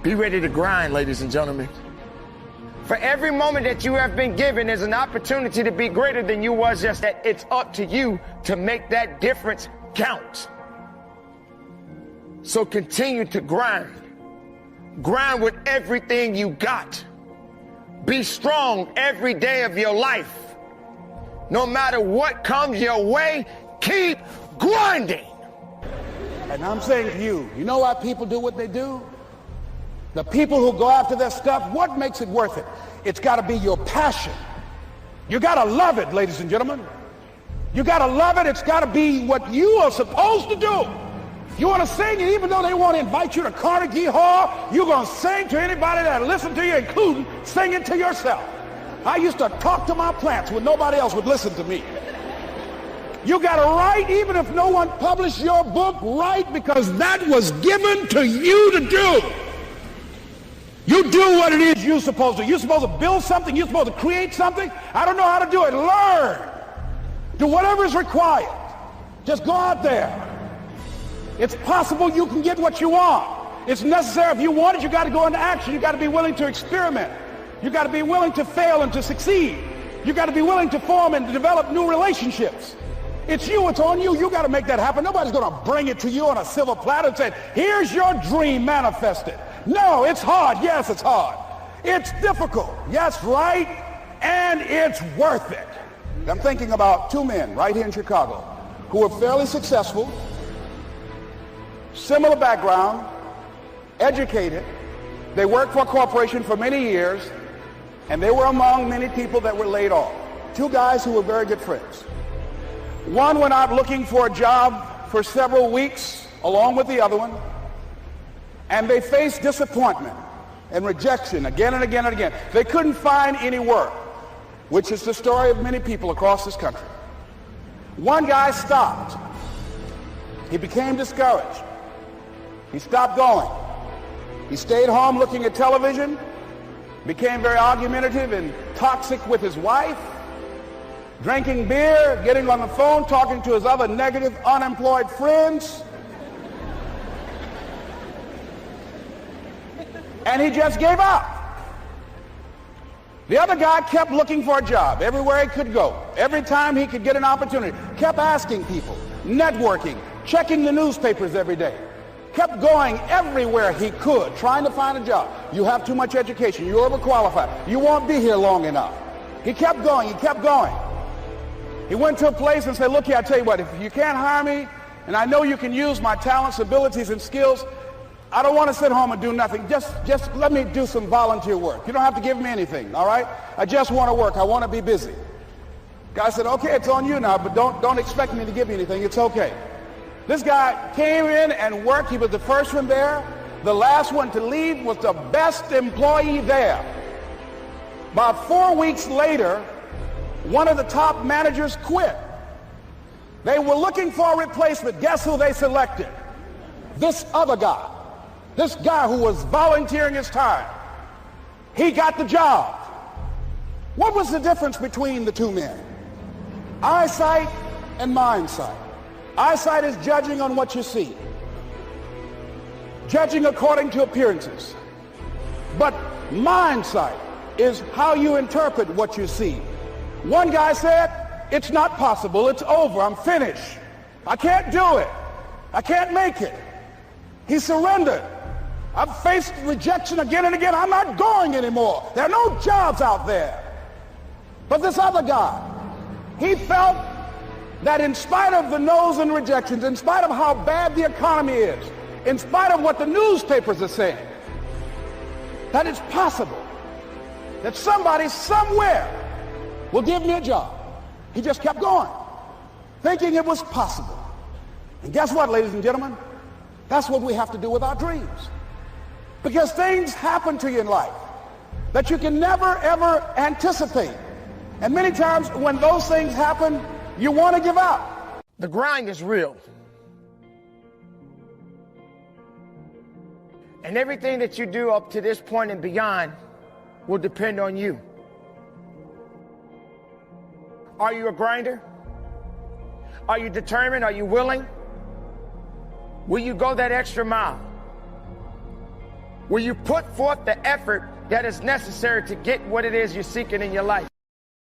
Be ready to grind, ladies and gentlemen. For every moment that you have been given is an opportunity to be greater than you was just that. It's up to you to make that difference count. So continue to grind. Grind with everything you got. Be strong every day of your life. No matter what comes your way, keep grinding. And I'm saying to you, you know why people do what they do? The people who go after their stuff, what makes it worth it? It's got to be your passion. You got to love it, ladies and gentlemen. You got to love it. It's got to be what you are supposed to do. You want to sing, and even though they want to invite you to Carnegie Hall, you're going to sing to anybody that listens to you, including singing to yourself. I used to talk to my plants when nobody else would listen to me. You got to write, even if no one published your book, write, because that was given to you to do. You do what it is you're supposed to. You're supposed to build something. You're supposed to create something. I don't know how to do it. Learn. Do whatever is required. Just go out there. It's possible you can get what you want. It's necessary. If you want it, you got to go into action. You got to be willing to experiment. You got to be willing to fail and to succeed. You got to be willing to form and to develop new relationships. It's you. It's on you. You got to make that happen. Nobody's going to bring it to you on a silver platter and say, here's your dream manifested. No, it's hard. Yes, it's hard. It's difficult. Yes, right. And it's worth it. I'm thinking about two men right here in Chicago who were fairly successful, similar background, educated. They worked for a corporation for many years, and they were among many people that were laid off. Two guys who were very good friends. One went out looking for a job for several weeks along with the other one, and they faced disappointment and rejection again and again and again. They couldn't find any work, which is the story of many people across this country. One guy stopped. He became discouraged. He stopped going. He stayed home looking at television, became very argumentative and toxic with his wife, drinking beer, getting on the phone, talking to his other negative, unemployed friends. And he just gave up. The other guy kept looking for a job everywhere he could go. Every time he could get an opportunity, kept asking people, networking, checking the newspapers every day. Kept going everywhere he could, trying to find a job. You have too much education. You're overqualified. You won't be here long enough. He kept going. He kept going. He went to a place and said, look here, I tell you what, if you can't hire me, and I know you can use my talents, abilities, and skills, I don't want to sit home and do nothing. Just let me do some volunteer work. You don't have to give me anything, all right? I just want to work. I want to be busy. Guy said, okay, it's on you now, but don't expect me to give you anything. It's okay. This guy came in and worked. He was the first one there. The last one to leave was the best employee there. About 4 weeks later, one of the top managers quit. They were looking for a replacement. Guess who they selected? This other guy. This guy who was volunteering his time. He got the job. What was the difference between the two men? Eyesight and mindsight. Eyesight is judging on what you see, judging according to appearances. But mindsight is how you interpret what you see. One guy said, it's not possible, it's over, I'm finished. I can't do it. I can't make it. He surrendered. I've faced rejection again and again. I'm not going anymore. There are no jobs out there. But this other guy, he felt that in spite of the no's and rejections, in spite of how bad the economy is, in spite of what the newspapers are saying, that it's possible that somebody somewhere will give me a job. He just kept going, thinking it was possible. And guess what, ladies and gentlemen? That's what we have to do with our dreams. Because things happen to you in life that you can never, ever anticipate. And many times when those things happen, you want to give up. The grind is real. And everything that you do up to this point and beyond will depend on you. Are you a grinder? Are you determined? Are you willing? Will you go that extra mile? Will you put forth the effort that is necessary to get what it is you're seeking in your life?